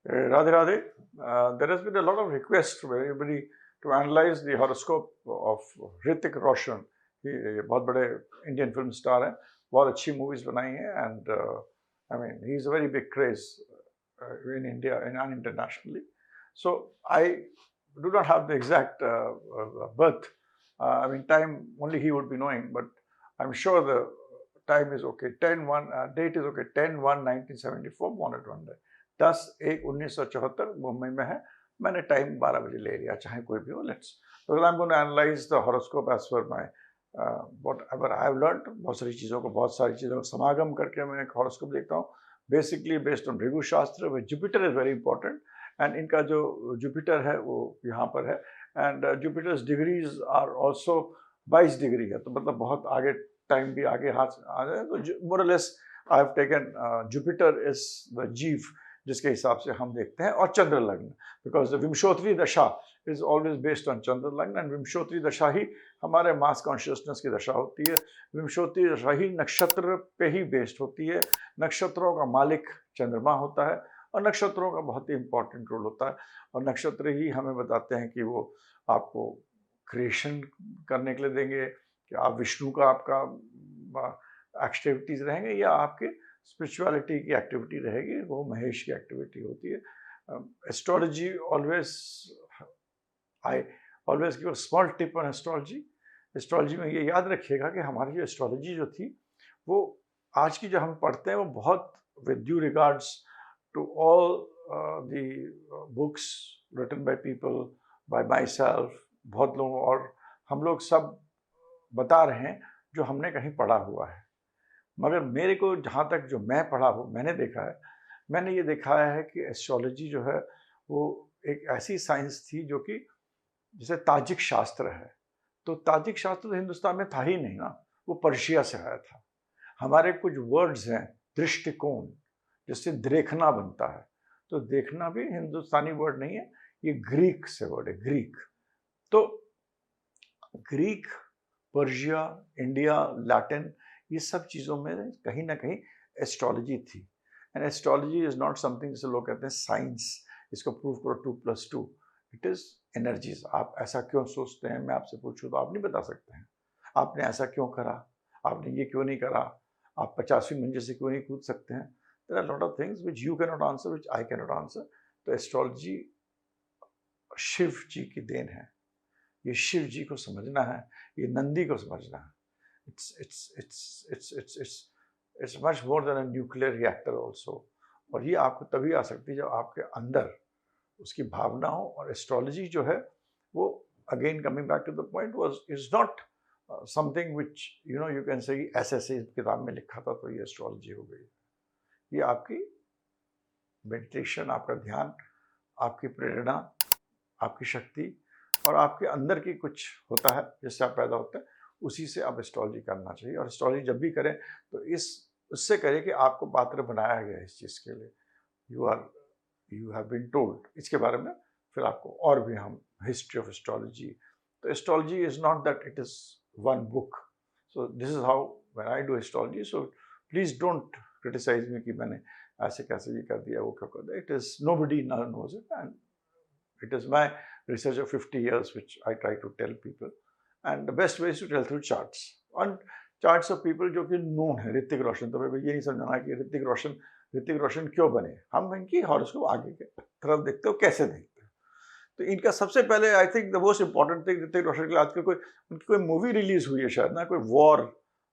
Radhe Radhe. There has been a lot of requests from everybody to analyze the horoscope of Hrithik Roshan. ये बहुत बड़े Indian film star हैं, बहुत अच्छी movies बनाई हैं, and I mean he is a very big craze in India and internationally. So I do not have the exact birth. I mean, time only he would be knowing, but I'm sure the time is okay. 10/1 date is okay. 10/1/1974 born at one day. 10/1/1974 Mumbai में है. मैंने time 12 बजे ले लिया, चाहे कोई भी हो. Let's. So I'm going to analyze the horoscope as per my whatever I have learned. बहुत सारी चीज़ों को समागम करके मैं एक horoscope देखता हूँ. Basically based on Bhrigu Shastra, with Jupiter is very important. And इनका जो जुपिटर है वो यहाँ पर है, and Jupiter's degrees are also 22 degree है, तो मतलब बहुत आगे टाइम भी आगे हाथ आ जाए. तो more less I have taken Jupiter is the जीव जिसके हिसाब से हम देखते हैं, और चंद्र लग्न, बिकॉज विमशोत्री दशा इज ऑलवेज बेस्ड ऑन चंद्र लग्न, एंड विमशोत्री दशा ही हमारे मास कॉन्शियसनेस की दशा होती है. विमशोत्री दशा ही नक्षत्र पे ही बेस्ड होती है. नक्षत्रों का मालिक चंद्रमा होता है, और नक्षत्रों का बहुत ही इंपॉर्टेंट रोल होता है, और नक्षत्र ही हमें बताते हैं कि वो आपको क्रिएशन करने के लिए देंगे, कि आप विष्णु का आपका एक्टिविटीज रहेंगे, या आपके स्पिरिचुअलिटी की एक्टिविटी रहेगी, वो महेश की एक्टिविटी होती है. Astrology always, I always give a small tip on astrology. Astrology में ये याद रखिएगा कि हमारी जो एस्ट्रोलॉजी जो थी, वो आज की जो हम पढ़ते हैं, वो बहुत with due regards to all the books written by people, by my self, बहुत लोगों, और हम लोग सब बता रहे हैं जो हमने कहीं पढ़ा हुआ है. मगर मेरे को जहाँ तक जो मैं पढ़ा हूँ, मैंने देखा है, मैंने ये देखा है कि एस्ट्रोलॉजी जो है वो एक ऐसी साइंस थी जो कि जैसे ताजिक शास्त्र है, तो ताजिक शास्त्र तो हिंदुस्तान में था ही नहीं ना, वो पर्शिया से आया था. हमारे कुछ वर्ड्स हैं, दृष्टिकोण, जिससे देखना बनता है, तो देखना भी हिंदुस्तानी वर्ड नहीं है, ये ग्रीक से वर्ड है, ग्रीक. तो ग्रीक, पर्शिया, इंडिया, लैटिन, ये सब चीज़ों में कहीं ना कहीं एस्ट्रोलॉजी थी. And astrology is not something जैसे लोग कहते हैं साइंस, इसको प्रूव करो 2+2. It is energies. आप ऐसा क्यों सोचते हैं, मैं आपसे पूछूं तो आप नहीं बता सकते हैं. आपने ऐसा क्यों करा, आपने ये क्यों नहीं करा, आप 50वीं मंजिल से क्यों नहीं कूद सकते हैं. There are lot of things which you can not answer, which I can not answer. तो एस्ट्रोलॉजी शिव जी की देन है. ये शिव जी को समझना है, ये नंदी को समझना है. It's much more than a nuclear reactor also. और ये आपको तभी आ सकती है जब आपके अंदर उसकी भावना हो. और एस्ट्रोलॉजी जो है वो, again coming back to the point, was is not something which you can say ऐसे किताब में लिखा था तो ये एस्ट्रोलॉजी हो गई. ये आपकी मेडिटेशन, आपका ध्यान, आपकी प्रेरणा, आपकी शक्ति, और आपके अंदर की कुछ होता है जिससे आप पैदा होते हैं, उसी से आप एस्ट्रोलॉजी करना चाहिए. और एस्ट्रोलॉजी जब भी करें तो उससे करें कि आपको पात्र बनाया गया है इस चीज़ के लिए. You have been told. इसके बारे में फिर आपको और भी हम हिस्ट्री ऑफ एस्ट्रोलॉजी. तो astrology is not that it is one book. So this is how when I do astrology. So please don't criticise me कि मैंने ऐसे कैसे ये कर दिया, वो क्यों कर दिया. It is nobody knows it, and it is my research of 50 years which I try to tell people, and the best way is to tell through charts, on charts of people जो कि known है. ऋतिक रोशन, तो मैं ये नहीं समझना कि ऋतिक रोशन क्यों बने. हम इनकी हॉरोस्कोप आगे के तरफ देखते हो, कैसे देखते हो. तो इनका सबसे पहले I think the most important thing, Hrithik Roshan के लिए आजकल उनकी कोई मूवी रिलीज हुई है शायद ना, कोई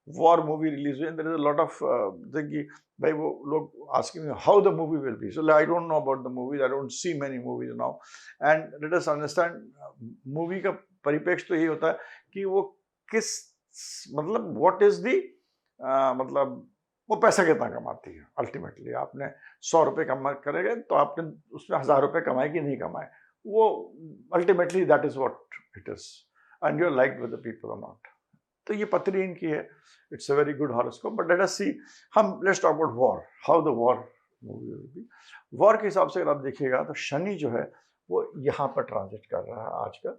वॉर मूवी रिलीज हुई, and there is a lot of thing कि भाई वो लोग asking how the movie will be. So I don't know about the movies, I don't see many movies now, and let us understand movie का परिप्रेक्ष्य तो यही होता है कि वो किस, मतलब व्हाट इज द, मतलब वो पैसा कितना कमाती है. अल्टीमेटली आपने 100 रुपये कमा करेंगे तो आपने उसमें 1000 रुपये कमाए कि नहीं कमाए, वो ultimately that is what it is, and you are like with the people और नॉट. तो ये पत्री इनकी है. It's a very good horoscope. But let us see, हम let's talk about war, how the war movie will be. War के हिसाब से अगर आप देखिएगा तो शनि जो है वो यहाँ पर ट्रांजिट कर रहा है आजकल,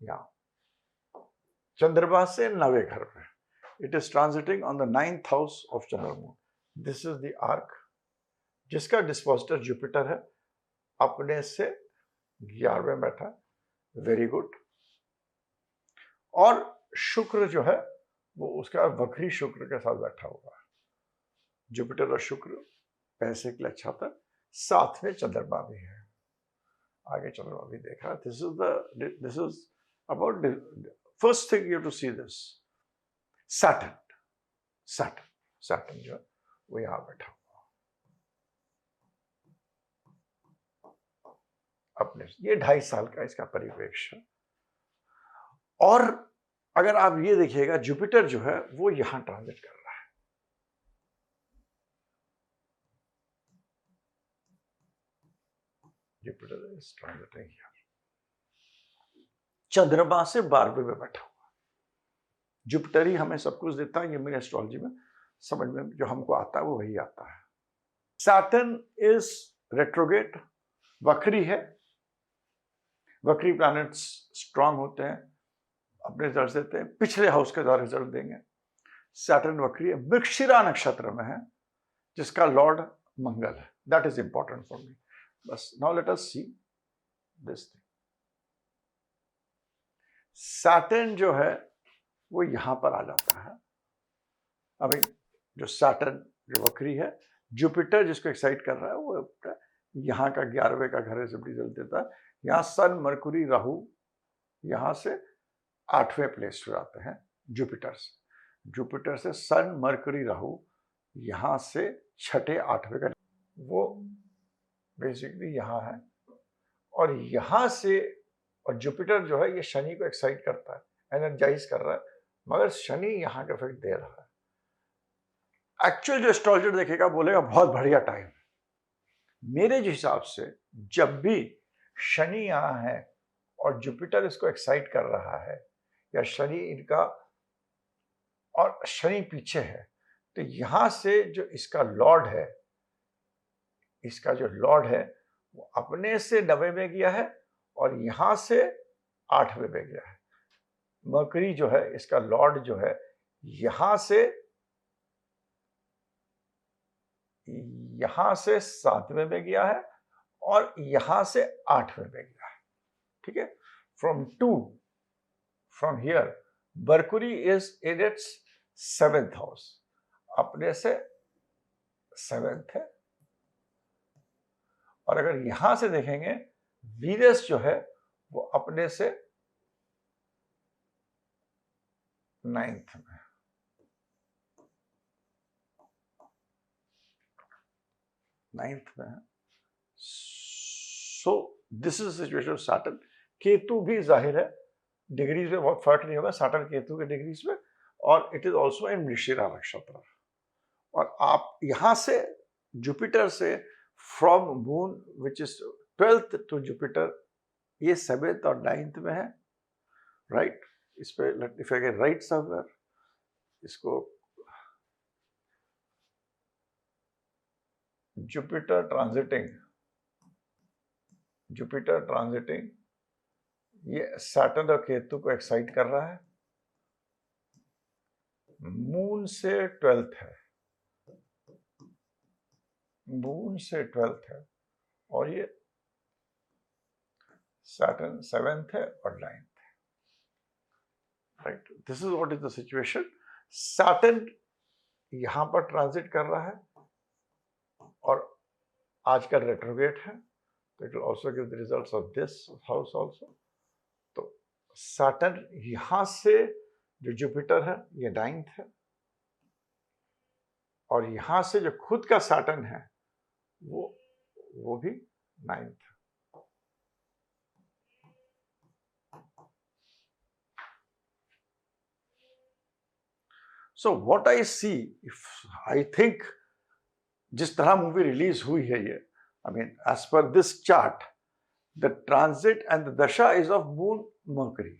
यहाँ चंद्रमा से 9वें घर पे. It is transiting on the 9th house of चंद्रमून. दिस इज द आर्क जिसका डिस्पोजिटर जुपिटर है, अपने से 11वें बैठा, वेरी गुड। और शुक्र जो है वो उसका वक्री शुक्र के साथ बैठा हुआ है। जुपिटर और शुक्र पैसे के लिए अच्छा था। साथ में चंद्रमा भी है, आगे चंद्रमा भी देखा। This is about first thing you to see this Saturn जो है वो यहां बैठा हुआ अपने, ये 2.5 साल का इसका परिप्रेक्ष्य। और अगर आप ये देखिएगा जुपिटर जो है वो यहां ट्रांजिट कर रहा है, जुपिटर इज ट्रांजिटिंग हियर, चंद्रमा से 12वें में बैठा हुआ। जुपिटर ही हमें सब कुछ देता है, ये मेरे एस्ट्रोलॉजी में समझ में जो हमको आता है वो वही आता है। सैटर्न इज रेट्रोगेट, वक्री है। वक्री प्लैनेट्स स्ट्रांग होते हैं, अपने रिजल्ट देते हैं, पिछले हाउस के द्वारा रिजल्ट देंगे। सैटर्न वक्री है, मृगशिरा नक्षत्र में है, जिसका लॉर्ड मंगल है। That is important for me. बस now let us see this thing. Saturn जो है वो यहां पर आ जाता है। अभी जो सैटर्न जो वक्री है, जुपिटर जिसको एक्साइट कर रहा है वो यहां का 11वें का घर जब रिजल्ट देता है। यहां सन मरकुरी राहु यहां से 8वें प्लेस हो जाते हैं जुपिटर से सन मरकुरी राहु यहां से 6ठे 8वें का वो बेसिकली यहां है। और यहां से, और जुपिटर जो है ये शनि को एक्साइट करता है, एनर्जाइज कर रहा है, मगर शनि यहां का इफेक्ट दे रहा है। एक्चुअल जो एस्ट्रोलॉजर देखेगा बोलेगा बहुत बढ़िया टाइम। मेरे जो हिसाब से जब भी शनि यहां है और जुपिटर इसको एक्साइट कर रहा है, या शनि इनका और शनि पीछे है, तो यहां से जो इसका लॉर्ड है, इसका जो लॉर्ड है वो अपने से 9वें में गया है और यहां से 8वें में गया है। मरकरी जो है इसका लॉर्ड जो है यहां से 7वें में गया है और यहां से 8वें में गया है। ठीक है, from here Mercury is in its 7th house, अपने से 7th है। और अगर यहां से देखेंगे वीनस जो है वो अपने से 9th में, है। सो this is situation of Saturn. Ketu भी जाहिर है डिग्रीज में बहुत फर्क नहीं होगा सैटर्न केतु के डिग्रीज में, और it is also in Mrigashira नक्षत्र। और आप यहां से जुपिटर से from moon which is 12th to Jupiter, ये 7th और 9th में है, राइट। इस पे if I can write somewhere, इसको जुपिटर ट्रांजिटिंग ये सैटर्न और केतु को एक्साइट कर रहा है। मून से 12th है, और ये सैटर्न 7th है और 9th है, right. This is what is the situation. Saturn यहां पर ट्रांजिट कर रहा है और आजकल रेट्रोगेट है, तो it will also give the results of this house also. तो सैटर्न यहां से जो जुपिटर है ये 9th है, और यहां से जो खुद का सैटर्न है वो भी 9th है। So what I see, if I think जिस तरह मूवी रिलीज हुई है ये, I mean as per this chart, the transit and the dasha is of moon Mercury.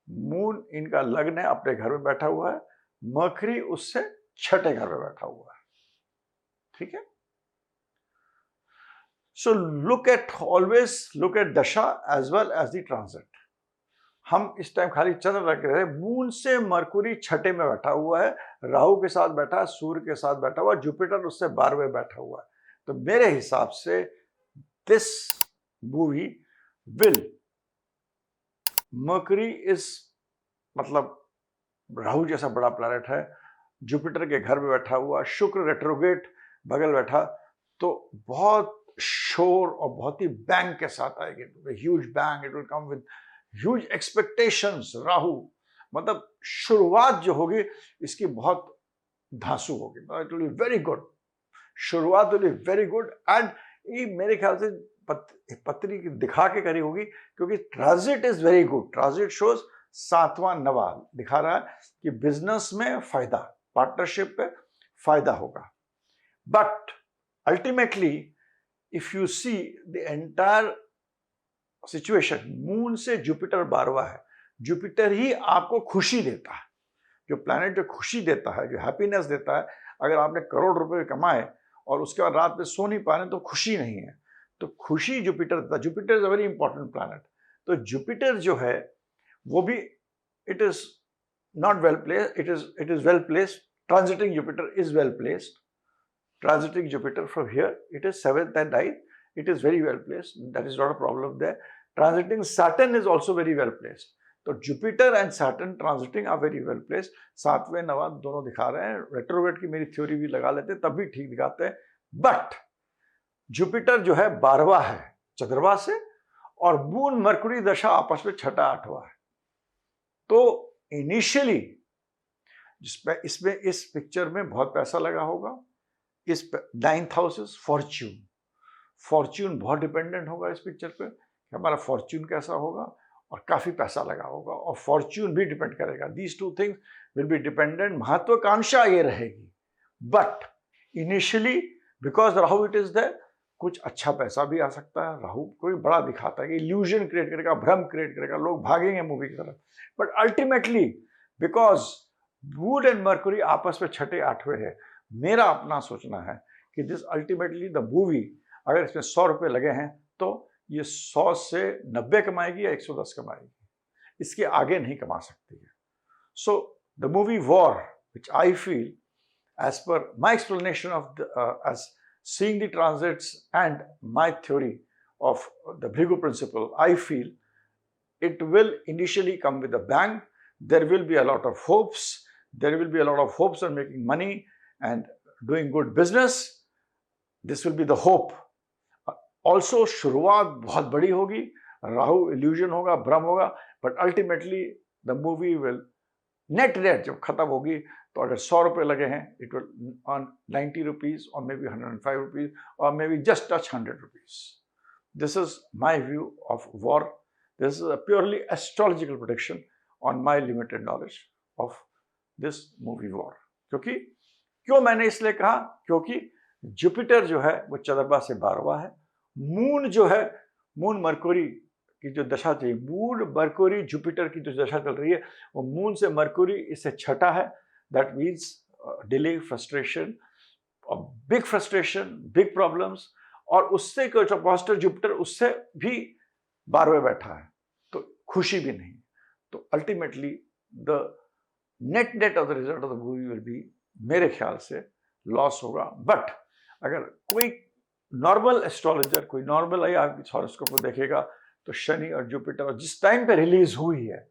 Moon इनका लग्न है, अपने घर में बैठा हुआ है, मरकरी उससे 6ठे घर में बैठा हुआ है। ठीक है, so always look at dasha as well as the transit. हम इस टाइम खाली चंद्र रख रहे हैं, मून से मरकुरी 6ठे में बैठा हुआ है, राहु के साथ बैठा है, सूर्य के साथ बैठा हुआ है, जुपिटर उससे 12वें बैठा हुआ है। तो मेरे हिसाब से this movie will, mercury is, मतलब राहु जैसा बड़ा प्लैनेट है, जुपिटर के घर में बैठा हुआ, शुक्र रेट्रोगेट बगल बैठा, तो बहुत शोर और बहुत ही बैंग के साथ आएगी, huge bang, it will come with huge expectations. Rahu मतलब शुरुआत जो होगी इसकी बहुत धांसू होगी, it will be very good, शुरुआत will be very good. And ये मेरे ख्याल से पत्री दिखा के करी होगी, क्योंकि transit is very good, transit shows 7वां नवा दिखा रहा है कि बिजनेस में फायदा, पार्टनरशिप पे फायदा होगा। But ultimately if you see the entire situation, moon से जुपिटर 12वां है, जुपिटर ही आपको खुशी देता है, जो प्लैनेट जो खुशी देता है, जो हैप्पीनेस देता है। अगर आपने करोड़ रुपए कमाए और उसके बाद रात में सो नहीं पा रहे तो खुशी नहीं है, तो खुशी जुपिटर देता है। Jupiter is a very important planet. तो जुपिटर जो है वो भी, it is not well placed, it is well placed, transiting Jupiter is well placed, transiting Jupiter from here, it is 7th and 9th, it is very well placed, that is not a problem there. Transiting Saturn is also very well placed. तो Jupiter and Saturn transiting are very well placed. 7वें 9वां दोनों दिखा रहे हैं। Retrograde की मेरी theory भी लगा लेते तब भी ठीक दिखाते हैं। बट जुपिटर जो है 12वां है चंद्रमा से, और मून मरकुरी दशा आपस में 6ठा 8वां है। तो इनिशियली इसमें इस पिक्चर में बहुत पैसा लगा होगा। इस 9th house is Fortune, Fortune बहुत डिपेंडेंट होगा इस पिक्चर पे कि हमारा फॉर्च्यून कैसा होगा, और काफी पैसा लगा होगा, और फॉर्च्यून भी डिपेंड करेगा। These two things will be dependent. महत्वाकांक्षा ये रहेगी, but initially because Rahu it is there, कुछ अच्छा पैसा भी आ सकता है। राहु कोई बड़ा दिखाता है कि इल्यूजन क्रिएट करेगा, भ्रम क्रिएट करेगा, लोग भागेंगे मूवी की तरफ। But ultimately because moon and Mercury आपस में 6ठे 8वें है, मेरा अपना सोचना है कि दिस अल्टीमेटली द मूवी, अगर इसमें 100 रुपए लगे हैं तो ये 100 से 90 कमाएगी या 110 कमाएगी, इसके आगे नहीं कमा सकती है। So the movie war, which I feel as per my explanation of as seeing the transits and my theory of the Bhrigu principle, I feel it will initially come with a bang. There will be a lot of hopes. There will be a lot of hopes on making money and doing good business. This will be the hope. Also, शुरुआत बहुत बड़ी होगी, Rahu illusion होगा, भ्रम होगा, but ultimately the movie will net जब खत्म होगी तो अगर 100 रुपए लगे हैं, it will earn 90 rupees or maybe 105 rupees or maybe just touch 100 rupees. This is my view of war. This is a purely astrological prediction on my limited knowledge of this movie war. क्यों मैंने इसलिए कहा, क्योंकि Jupiter जो है वो चंद्रमा से 12वां है, मून जो है, मून मरकुरी की जो दशा चाहिए, मून मरकुरी जुपिटर की जो दशा चल रही है वो मून से मरकुरी इससे 6ठा है। That means delay, frustration, big frustration, big problems, और उससे पॉजिटिव जुपिटर उससे भी 12वें बैठा है, तो खुशी भी नहीं। तो ultimately the net of the result of the movie will B, मेरे ख्याल से लॉस होगा। बट अगर कोई नॉर्मल एस्ट्रोलॉजर, कोई नॉर्मल आई आपकी हॉरोस्कोप को देखेगा तो शनि और जुपिटर, और जिस टाइम पे रिलीज हुई है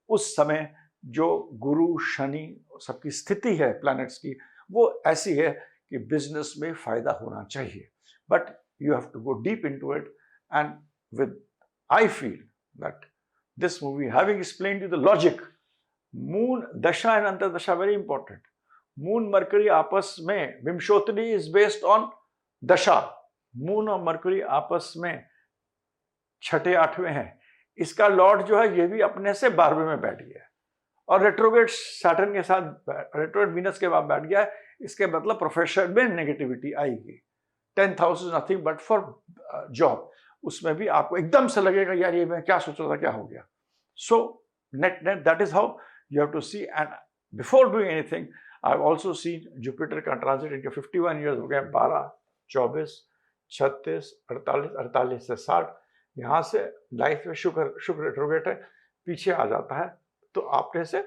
उस समय जो गुरु शनि सबकी स्थिति है प्लैनेट्स की, वो ऐसी है कि बिजनेस में फायदा होना चाहिए। But you have to go deep into it, and with I feel that this movie, having explained you the logic, moon dasha and antardasha very important. Moon Mercury आपस में, Vimshottari is based on dasha, moon और Mercury आपस में 6ठे 8वें हैं। इसका Lord जो है ये भी अपने से 12वें में बैठ गया है, और रेट्रोग्रेड सैटर्न के साथ, रेट्रोग्रेड वीनस के बाद बैठ गया है। इसके मतलब प्रोफेशन में नेगेटिविटी आएगी। 10th house is nothing but for job, उसमें भी आपको एकदम से लगेगा यार ये मैं क्या सोच रहा था, क्या हो गया। सो net that is how you have to see. And before doing anything, I've also seen Jupiter का transit इनके 51 years हो गए, 12, 24, 36, 48, 48 से 60, यहाँ से लाइफ में शुक्र रेट्रोग्रेड है, पीछे आ जाता है। तो आपने से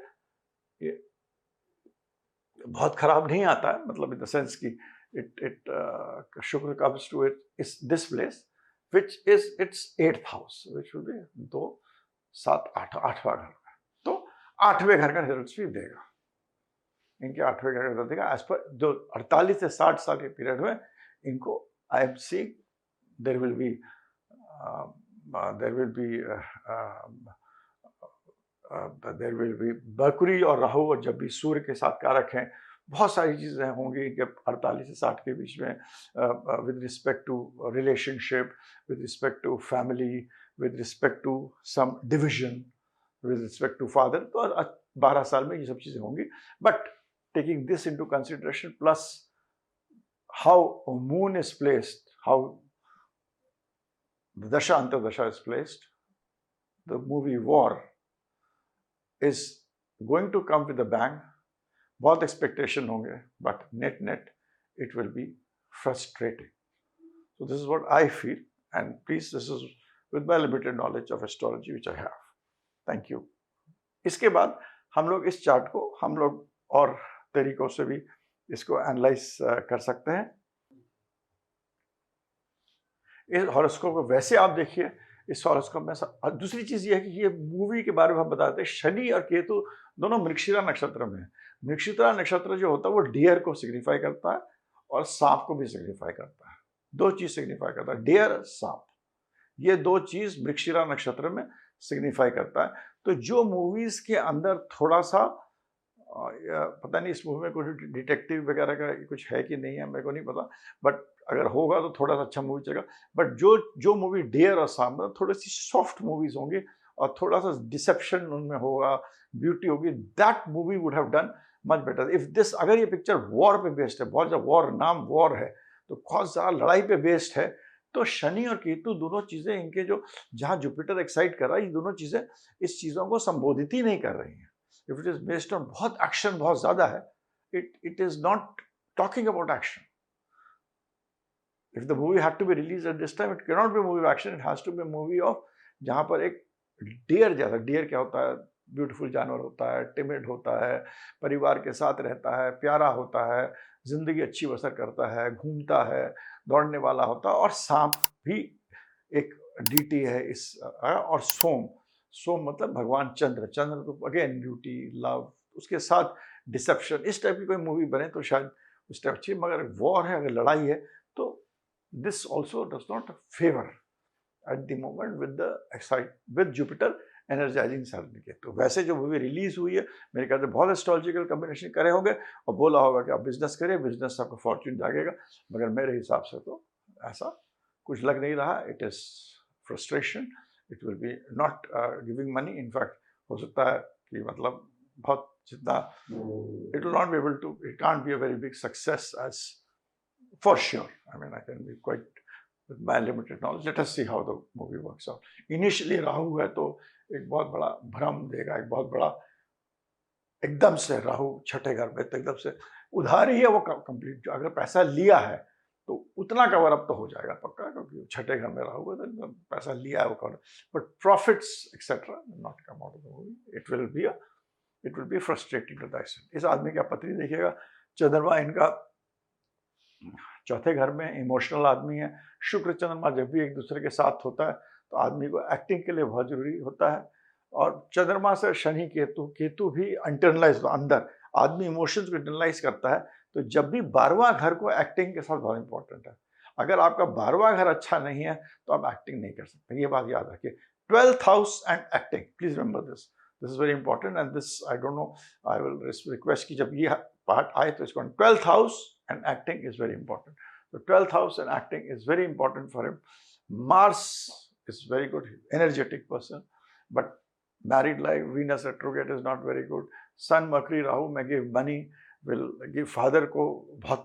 ये बहुत खराब नहीं आता है, मतलब इन द सेंस कि शुक्र कम्स टू इट इस this place, which is its 8th house, which will be 2, 7, 8, 8वां घर है। तो 8वें घर का रिजल्ट भी देगा, इनके 8वें घर का रिजल्ट देगा। एज पर जो 48 से 60 साल के पीरियड में इनको I am see there will be Mercury और राहु, और जब भी सूर्य के साथ कारक हैं, बहुत सारी चीज़ें होंगी कि 48 से 60 के बीच में, with respect to relationship, with respect to family, with respect to some division, with respect to father. तो 12 साल में ये सब चीज़ें होंगी। But taking this into consideration, plus how moon is placed, how the dasha antardasha is placed, the movie war is going to come with a bang. बहुत expectation होंगे, but net net it will be frustrating. So this is what I feel, and please, this is with my limited knowledge of astrology which I have. Thank you. इसके बाद हम लोग इस chart को हम लोग और तरीकों से भी इसको एनालाइज कर सकते हैं। इस हॉरोस्कोप को वैसे आप देखिए, इस हॉरोस्कोप में दूसरी चीज ये है कि ये मूवी के बारे में हम बताते हैं, शनि और केतु दोनों मृगशिरा नक्षत्र में है। मृगशिरा नक्षत्र जो होता है वो डियर को सिग्निफाई करता है और सांप को भी सिग्निफाई करता है। दो चीज सिग्निफाई करता है, डियर, सांप, ये दो चीज मृगशिरा नक्षत्र में सिग्निफाई करता है। तो जो मूवीज के अंदर थोड़ा सा पता नहीं इस मूवी में कुछ डिटेक्टिव वगैरह का कुछ है कि नहीं है, मेरे को नहीं पता, बट अगर होगा तो थोड़ा सा अच्छा मूवी चलेगा। बट जो मूवी डियर और सांप, थोड़ी सी सॉफ्ट मूवीज होंगी और थोड़ा सा डिसेप्शन उनमें होगा, ब्यूटी होगी, that movie would have done much better if this. अगर ये पिक्चर वॉर पे बेस्ड है, बहुत ज़्यादा वॉर, नाम वॉर है, तो बहुत ज़्यादा लड़ाई पे बेस्ड है, तो शनि और केतु दोनों चीज़ें इनके जो जहाँ जुपिटर एक्साइट कर रहा है, ये दोनों चीज़ें इस चीज़ों को संबोधित ही नहीं कर रही हैं। If it is based on बहुत एक्शन बहुत ज़्यादा है, it is not talking about action. If the movie had to be released at this time, it cannot be a movie of action. It has to be a movie of जहाँ पर एक dear जैसा, dear क्या होता है, beautiful जानवर होता है, टिमिड होता है, परिवार के साथ रहता है, प्यारा होता है, जिंदगी अच्छी बसर करता है, घूमता है, दौड़ने वाला होता है। और सांप भी एक डीटी है इस, और सोम, सोम मतलब भगवान चंद्र, चंद्र तो अगेन ब्यूटी, लव, उसके साथ डिसेप्शन। इस टाइप की कोई मूवी बने तो शायद उस टाइप अच्छी। मगर वॉर है, अगर लड़ाई है, तो this also does not favour at the moment with Jupiter energising सारणी के। तो वैसे जो मूवी रिलीज हुई है, मेरे ख्याल से बहुत एस्ट्रोलॉजिकल कॉम्बिनेशन करे होंगे और बोला होगा कि आप बिजनेस करें, बिजनेस से आपका फॉर्च्यून जागेगा। मगर मेरे हिसाब से तो ऐसा कुछ लग नहीं रहा। It is frustration, it will B not giving money. In fact हो सकता है कि मतलब बहुत जितना it will not be able to, it can't be a very big success as for sure. I mean, I can be quite with my limited knowledge. Let us see how the movie works out. Initially Rahu है तो एक बहुत बड़ा भ्रम देगा, एक बहुत बड़ा, एकदम से राहु छठे घर में, तो एकदम से उधार ही है वो कंप्लीट। अगर पैसा लिया है तो उतना कवर अप तो हो जाएगा पक्का, क्योंकि छठे घर में राहु है तो पैसा लिया है वो cover. But profits etcetera not come out of the movie. It will be frustrating to the extent. इस आदमी का पत्री देखिएगा, चंद्रमा इनका चौथे घर में, इमोशनल आदमी है। शुक्र चंद्रमा जब भी एक दूसरे के साथ होता है तो आदमी को एक्टिंग के लिए बहुत जरूरी होता है। और चंद्रमा से शनि केतु, केतु भी इंटरनलाइज, अंदर आदमी इमोशंस को इंटरनलाइज करता है। तो जब भी 12वां घर को एक्टिंग के साथ बहुत इंपॉर्टेंट है। अगर आपका 12वां घर अच्छा नहीं है तो आप एक्टिंग नहीं कर सकते, ये बात याद रखिए। 12th house and acting, please remember this, this is very important. And this I don't no, I will request कि जब ये पार्ट आए तो इसको 12th house and acting is very important. तो 12th house and acting is very important for him. Mars is very good, energetic person, but married life, Venus retrograde is not very good. Sun Mercury Rahu may give money, will give father ko bahut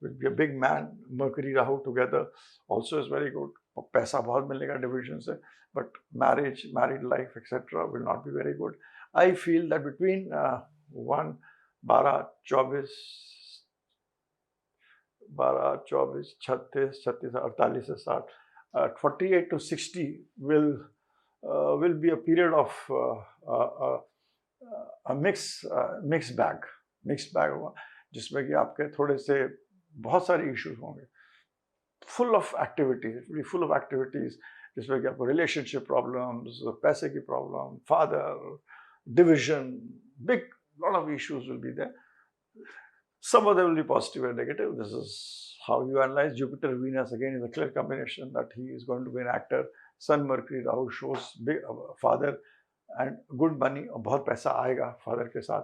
will be a big man. Mercury Rahu together also is very good, paisa bahut milega division se, but marriage, married life etc will not be very good. I feel that between 1 12 24 12 24 36 36 48 से 60 48 to 60 will be a period of a mixed bag होगा, जिसमें कि आपके थोड़े से बहुत सारे issues होंगे। full of activities, it will be full of activities जिसमें कि आपको relationship problems, पैसे की problem, father, division, big lot of issues will be there. Some of them will be positive and negative. This is how you analyze Jupiter Venus. Again, is a clear combination that he is going to be an actor. Sun Mercury Rahu shows big father and good money, और बहुत पैसा आएगा father के साथ.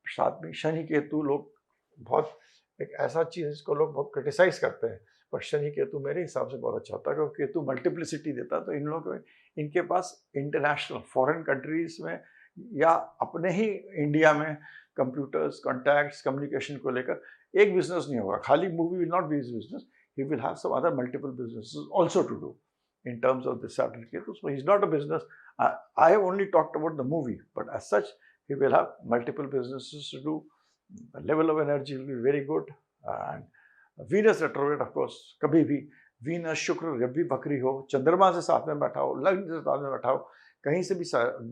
साथ में शनि केतु लोग बहुत एक ऐसा चीज है जिसको लोग बहुत क्रिटिसाइज करते हैं, पर शनि केतु मेरे हिसाब से बहुत अच्छा होता है क्योंकि केतु मल्टीप्लिसिटी देता है. तो इन लोगों में इनके पास इंटरनेशनल फॉरेन कंट्रीज में या अपने ही इंडिया में कंप्यूटर्स, कॉन्टैक्ट्स, कम्युनिकेशन को लेकर एक बिजनेस नहीं होगा. खाली movie will not be his business, he will have some other multiple businesses also to do in terms of the Saturn Ketu. So he's not a business. I have only talked about the movie, but as such, he will have multiple businesses to do. The level of energy will be very good. And Venus retrograde, of course, कभी भी Venus शुक्र जब भी बकरी हो, चंद्रमा से साथ में बैठा हो, लग्न से साथ में बैठा हो, कहीं से भी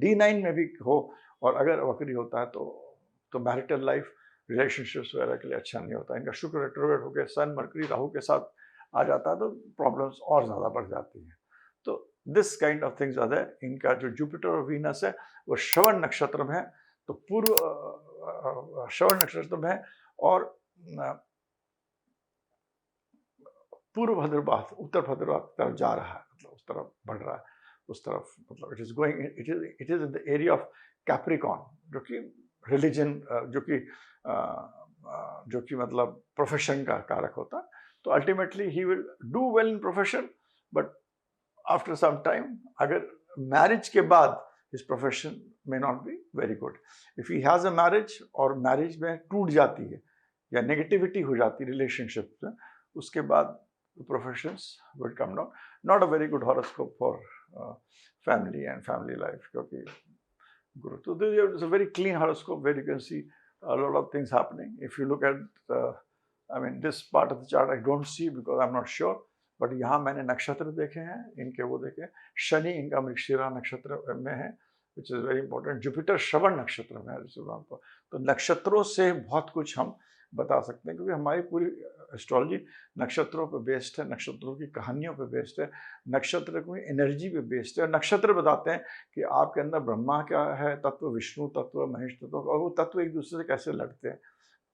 D9 में भी हो, और अगर बकरी होता है तो मैरिटल लाइफ, रिलेशनशिप्स वगैरह के लिए अच्छा नहीं होता. इनका शुक्र रेट्रोग्रेड होकर सन मरकरी राहु के साथ आ जाता है तो प्रॉब्लम्स और ज़्यादा बढ़ जाती हैं. तो this kind of things are there. इनका जो जुपिटर और वीनस है वो श्रवण नक्षत्र में है, तो पूर्व श्रवण नक्षत्र में है, और पूर्व भद्रवाह उत्तर भद्रवाह की तरफ जा रहा है, मतलब उस तरफ बढ़ रहा है, उस तरफ, मतलब it is going, it is in the area of Capricorn, जो कि रिलीजन, जो कि मतलब प्रोफेशन का कारक होता है. तो ultimately he will do well in profession, but after some time, अगर मैरिज के बाद his profession may not be very good. If he has a marriage और मैरिज में टूट जाती है या नेगेटिविटी हो जाती है रिलेशनशिप में, उसके बाद professions will come down. Not a very good horoscope for family and family life, क्योंकि गुरु, तो this is a very clean horoscope where you can see a lot of things happening. If you look at, I mean, this part of the chart I don't see because I'm not sure, but यहाँ मैंने नक्षत्र देखे हैं इनके, वो देखे. शनि इनका मृगशिरा नक्षत्र में है, which is very important. Jupiter Shravan नक्षत्र में है. तो नक्षत्रों से बहुत कुछ हम बता सकते हैं, क्योंकि हमारी पूरी एस्ट्रोलॉजी नक्षत्रों पे बेस्ड है, नक्षत्रों की कहानियों पे बेस्ड है, नक्षत्र की एनर्जी पे बेस्ड है. नक्षत्र बताते हैं कि आपके अंदर ब्रह्मा क्या है तत्व, विष्णु तत्व, महेश तत्व, और वो तत्व एक दूसरे से कैसे लड़ते हैं.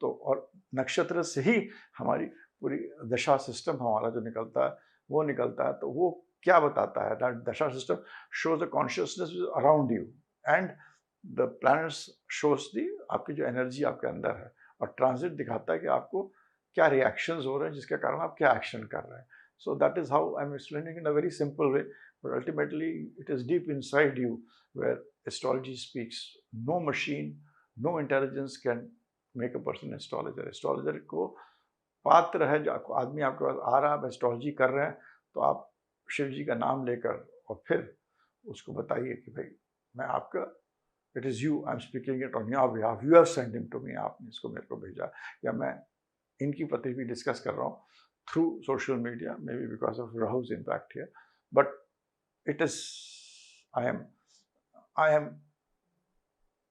तो और नक्षत्र से ही हमारी पूरी दशा सिस्टम हमारा जो निकलता है वो निकलता है. तो वो क्या बताता है, दैट दशा system shows the consciousness around you, and the planets shows the आपकी जो एनर्जी आपके अंदर है, और ट्रांजिट दिखाता है कि आपको क्या रिएक्शंस हो रहे हैं जिसके कारण आप क्या एक्शन कर रहे हैं. So that is how I am explaining in a very simple way, but ultimately it is deep inside you where astrology speaks. No machine, no intelligence can make a person astrologer. Astrologer को पात्र है, जो आदमी आपके पास आ रहा है, आप astrology कर रहे हैं, तो आप शिव जी का नाम लेकर और फिर उसको बताइए कि भाई मैं आपका, it is you, I am speaking it on your behalf, you have send him to me, आपने इसको मेरे को भेजा, या मैं इनकी पति भी डिस्कस कर रहा हूँ through social media, maybe because of राहु's impact here, but it is,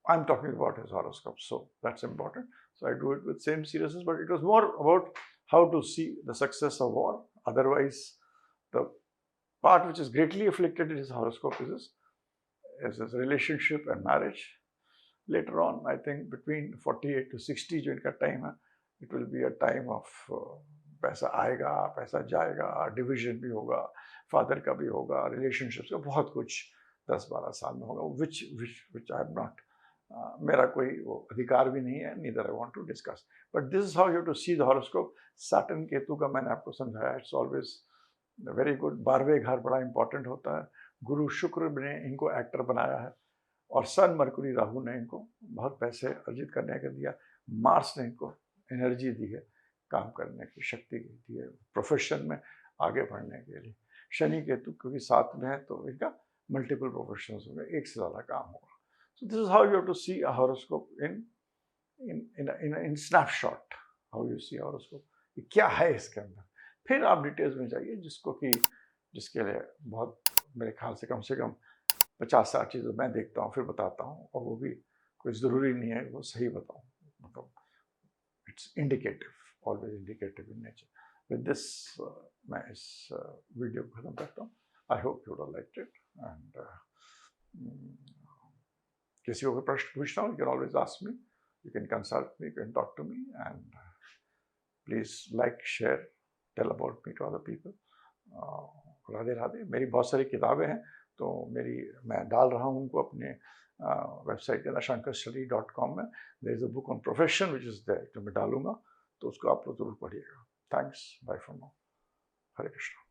I'm talking about his horoscope, so that's important. So I do it with same seriousness, but it was more about how to see the success of war. Otherwise, the part which is greatly afflicted in his horoscope is his relationship and marriage. Later on, I think between 48 to 60 जो इनका time है, it will be a time of पैसा आएगा, पैसा जाएगा, division भी होगा, father का भी होगा, रिलेशनशिप्स का बहुत कुछ 10-12 साल में होगा, which I am not, मेरा कोई वो अधिकार भी नहीं है, neither I want to discuss. But this is how you have to see the horoscope. Saturn Ketu का मैंने आपको समझाया, it's always very good. 12वें घर बड़ा इंपॉर्टेंट होता है. गुरु शुक्र ने इनको एक्टर बनाया है, और सन मरकुरी राहु ने इनको बहुत पैसे अर्जित करने का दिया. मार्स ने इनको एनर्जी दी है, काम करने की शक्ति दी है, प्रोफेशन में आगे बढ़ने के लिए. शनि केतु क्योंकि साथ में है, तो इनका मल्टीपल प्रोफेशंस होंगे, एक से ज़्यादा काम होगा. So this is how you have to see a horoscope in snapshot. How you see horoscope, क्या है इसके अंदर. फिर आप डिटेल्स में जाइए, जिसके लिए बहुत, मेरे ख्याल से कम 50-60 चीज़ें मैं देखता हूँ, फिर बताता हूँ, और वो भी कोई ज़रूरी नहीं है वो सही बताऊँ, मतलब it's indicative. always indicative in nature. With this, मैं इस वीडियो को खत्म करता हूँ. I hope you would have liked it. And किसी को कोई प्रश्न पूछना हो, you can always ask me. You can consult me. You can talk to me. And please like, share, tell about me to other people. Radhe Radhe. मेरी बहुत सारी किताबें हैं, तो मैं डाल रहा हूँ उनको अपने वेबसाइट के अंदर shankarstudy.com में. There is a book on profession which is there, जो मैं डालूंगा, तो उसको आप लोग जरूर पढ़िएगा. Thanks. Bye for now. Hare Krishna.